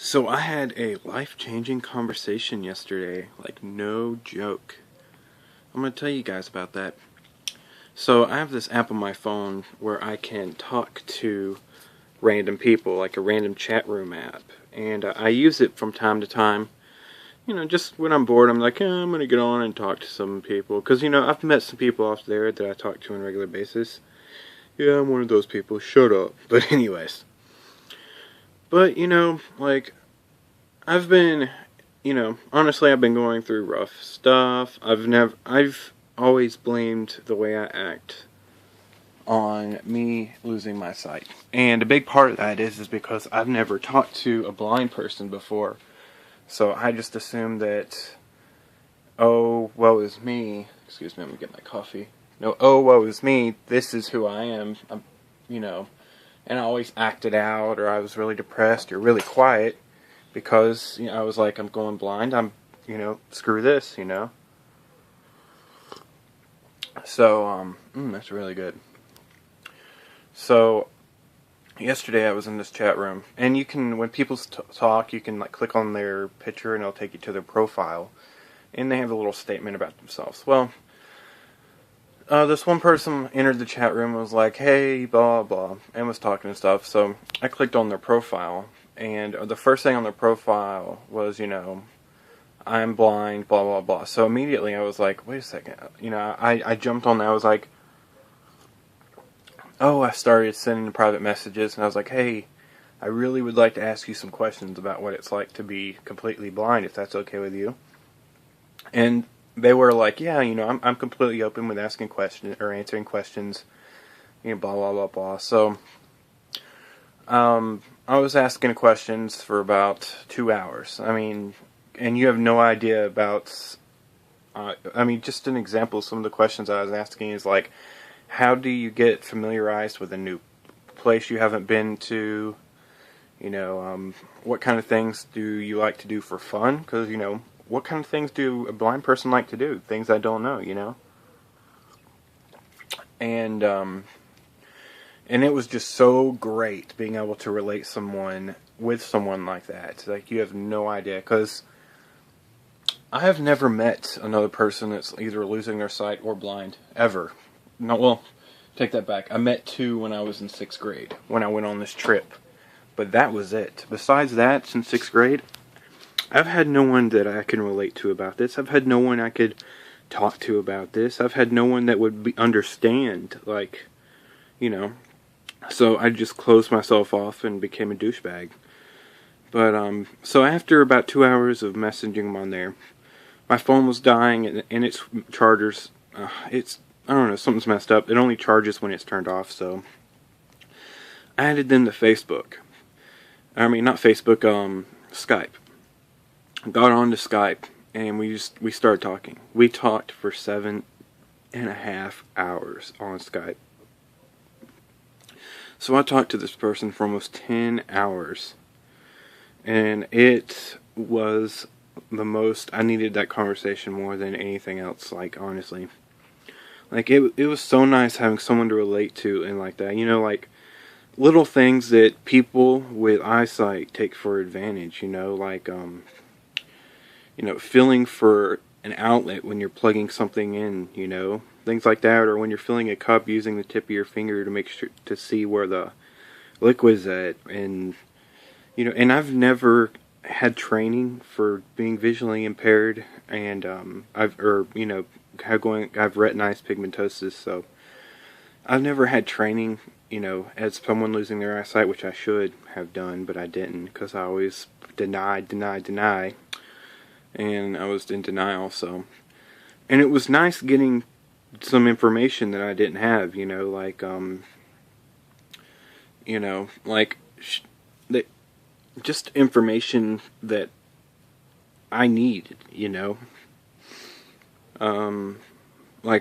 So I had a life-changing conversation yesterday, like no joke. I'm going to tell you guys about that. So I have this app on my phone where I can talk to random people, like a random chat room app. And I use it from time to time. Just when I'm bored, I'm like, I'm going to get on and talk to some people. Because, I've met some people off there that I talk to on a regular basis. Yeah, I'm one of those people. Shut up. But anyways. But, I've been, honestly, I've been going through rough stuff. I've always blamed the way I act on me losing my sight. And a big part of that is because I've never talked to a blind person before. So I just assumed that, oh, woe is me. Excuse me, I'm gonna get my coffee. No, oh, woe is me. This is who I am. And I always acted out, or I was really depressed, or really quiet. Because, I was like, I'm going blind, screw this, So, that's really good. So, yesterday I was in this chat room, and you can, when people talk, you can, click on their picture, and it'll take you to their profile, and they have a little statement about themselves. Well, this one person entered the chat room and was like, hey, blah, blah, and was talking and stuff, so I clicked on their profile. And the first thing on their profile was, I'm blind, blah, blah, blah. So immediately I was like, wait a second. I jumped on that. I was like, I started sending private messages. And I was like, hey, I really would like to ask you some questions about what it's like to be completely blind, if that's okay with you. And they were like, yeah, I'm completely open with asking questions or answering questions, blah, blah, blah, blah. So, I was asking questions for about 2 hours. And you have no idea about, just an example of some of the questions I was asking is like, how do you get familiarized with a new place you haven't been to? What kind of things do you like to do for fun? Because, what kind of things do a blind person like to do? Things I don't know, And, and it was just so great being able to relate with someone like that. Like, you have no idea. Because I have never met another person that's either losing their sight or blind. Ever. No, well, take that back. I met two when I was in 6th grade. When I went on this trip. But that was it. Besides that, since 6th grade, I've had no one that I can relate to about this. I've had no one I could talk to about this. I've had no one that would understand. So I just closed myself off and became a douchebag. But, so after about 2 hours of messaging them on there, my phone was dying and its chargers, I don't know, something's messed up. It only charges when it's turned off, so I added them to Facebook. Not Facebook, Skype. Got on to Skype, and we started talking. We talked for 7.5 hours on Skype. So I talked to this person for almost 10 hours. And it was the most, I needed that conversation more than anything else, honestly. It was so nice having someone to relate to and like that. Little things that people with eyesight take for advantage, feeling for an outlet when you're plugging something in, things like that, or when you're filling a cup using the tip of your finger to make sure to see where the liquid's at, and I've never had training for being visually impaired, and I've retinitis pigmentosis, so I've never had training, as someone losing their eyesight, which I should have done, but I didn't, because I always deny, and I was in denial, so, and it was nice getting some information that I didn't have, just information that I needed,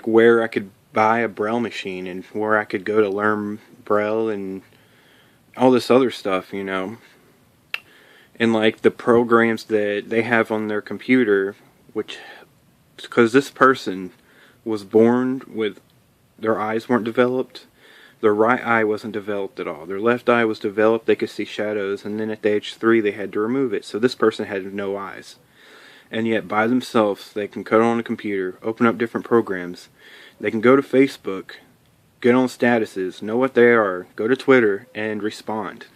where I could buy a Braille machine and where I could go to learn Braille and all this other stuff, and the programs that they have on their computer, because this person was born with their eyes weren't developed, Their right eye wasn't developed at all. Their left eye was developed, they could see shadows, and then at age 3 they had to remove it. So this person had no eyes. And yet by themselves they can cut on a computer, open up different programs. They can go to Facebook, get on statuses, know what they are, go to Twitter, and respond.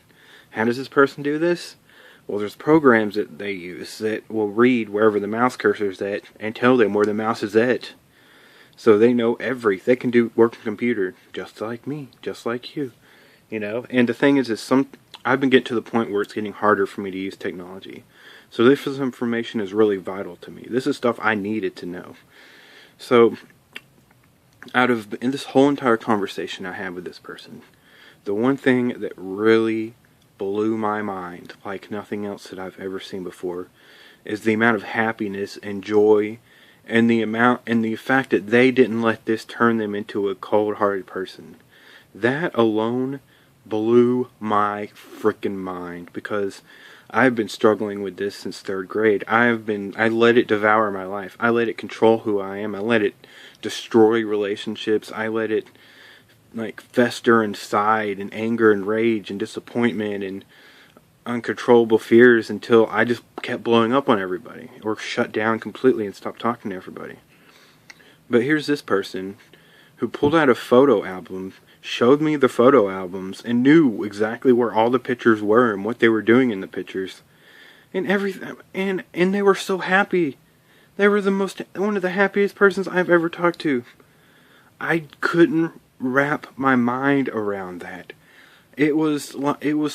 How does this person do this? Well, there's programs that they use that will read wherever the mouse cursor is at and tell them where the mouse is at. So they know they can do work on computer just like me, just like you, you know. And the thing is I've been getting to the point where it's getting harder for me to use technology. So this information is really vital to me. This is stuff I needed to know. So in this whole entire conversation I had with this person, the one thing that really blew my mind like nothing else that I've ever seen before is the amount of happiness and joy and the fact that they didn't let this turn them into a cold-hearted person. That alone blew my freaking mind, because I've been struggling with this since 3rd grade. I let it devour my life. I let it control who I am. I let it destroy relationships. I let it fester inside in anger and rage and disappointment and uncontrollable fears until I just kept blowing up on everybody or shut down completely and stopped talking to everybody. But here's this person who pulled out a photo album, showed me the photo albums, and knew exactly where all the pictures were and what they were doing in the pictures and everything, and they were so happy. They were one of the happiest persons I've ever talked to. I couldn't wrap my mind around that. It was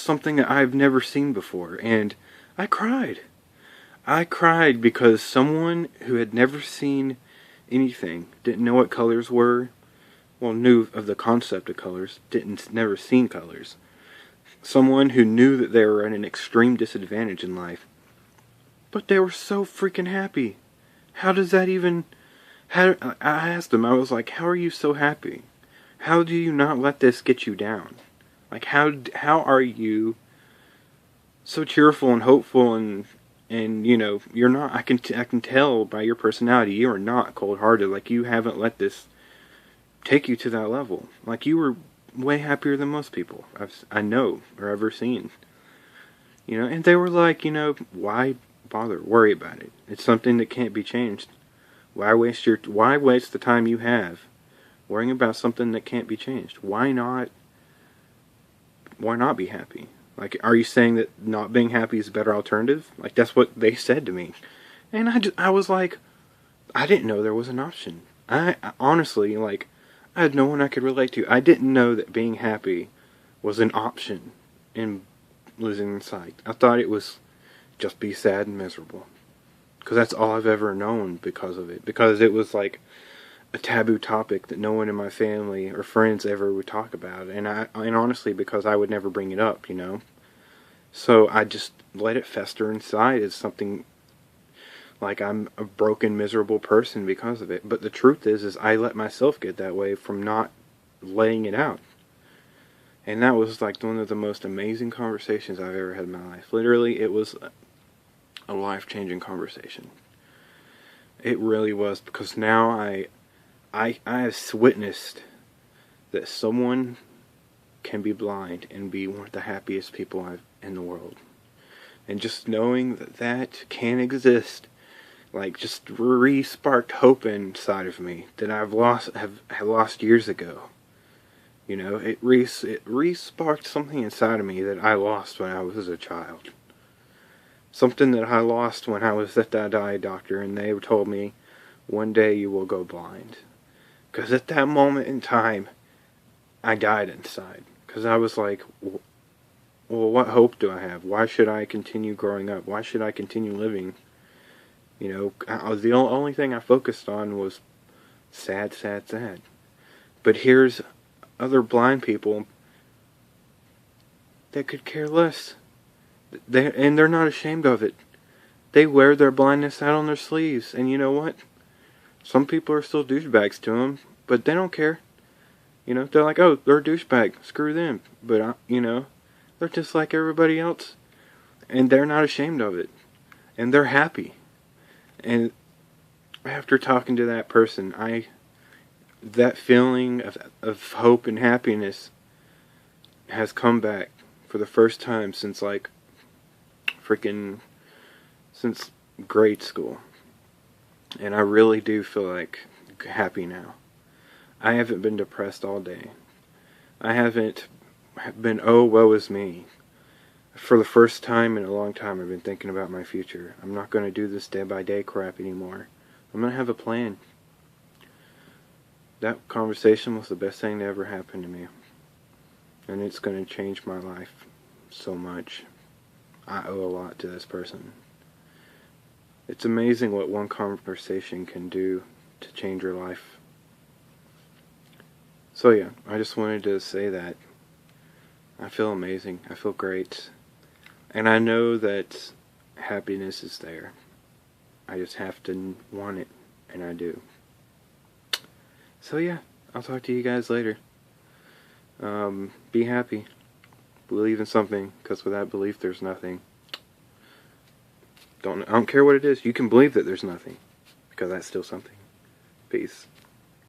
something that I've never seen before, and I cried. I cried because someone who had never seen anything, didn't know what colors were, well, knew of the concept of colors, never seen colors. Someone who knew that they were at an extreme disadvantage in life, but they were so freaking happy. How does that even... I asked them, I was like, how are you so happy? How do you not let this get you down? Like, how are you so cheerful and hopeful and you know, you're not, I can tell by your personality, you are not cold-hearted. Like, you haven't let this take you to that level. Like, you were way happier than most people I know or ever seen. You know, and they were like, you know, why bother? Worry about it. It's something that can't be changed. Why waste the time you have worrying about something that can't be changed? Why not be happy? Like, are you saying that not being happy is a better alternative? Like, that's what they said to me. And I was like, I didn't know there was an option. I honestly, like, I had no one I could relate to. I didn't know that being happy was an option in losing sight. I thought it was just be sad and miserable. Because that's all I've ever known because of it. Because it was like a taboo topic that no one in my family or friends ever would talk about. And honestly, because I would never bring it up, you know. So I just let it fester inside as something like I'm a broken, miserable person because of it. But the truth is I let myself get that way from not letting it out. And that was like one of the most amazing conversations I've ever had in my life. Literally, it was a life-changing conversation. It really was, because now I have witnessed that someone can be blind and be one of the happiest people in the world. And just knowing that can exist, like, just re-sparked hope inside of me that have lost years ago. You know, it re-sparked something inside of me that I lost when I was a child. Something that I lost when I was at that eye doctor and they told me, one day you will go blind. Because at that moment in time, I died inside. Because I was like, well, what hope do I have? Why should I continue growing up? Why should I continue living? You know, the only thing I focused on was sad, sad, sad. But here's other blind people that could care less. And they're not ashamed of it. They wear their blindness out on their sleeves. And you know what? Some people are still douchebags to them, but they don't care. You know, they're like, oh, they're a douchebag. Screw them. But, you know, they're just like everybody else. And they're not ashamed of it. And they're happy. And after talking to that person, that feeling of hope and happiness has come back for the first time since like since grade school. And I really do feel like happy now. I haven't been depressed all day. I haven't been, oh, woe is me. For the first time in a long time, I've been thinking about my future. I'm not going to do this day by day crap anymore. I'm going to have a plan. That conversation was the best thing that ever happened to me. And it's going to change my life so much. I owe a lot to this person. It's amazing what one conversation can do to change your life. So yeah, I just wanted to say that. I feel amazing. I feel great. And I know that happiness is there. I just have to want it, and I do. So yeah, I'll talk to you guys later. Be happy. Believe in something, because without belief there's nothing. I don't care what it is. You can believe that there's nothing, because that's still something. Peace.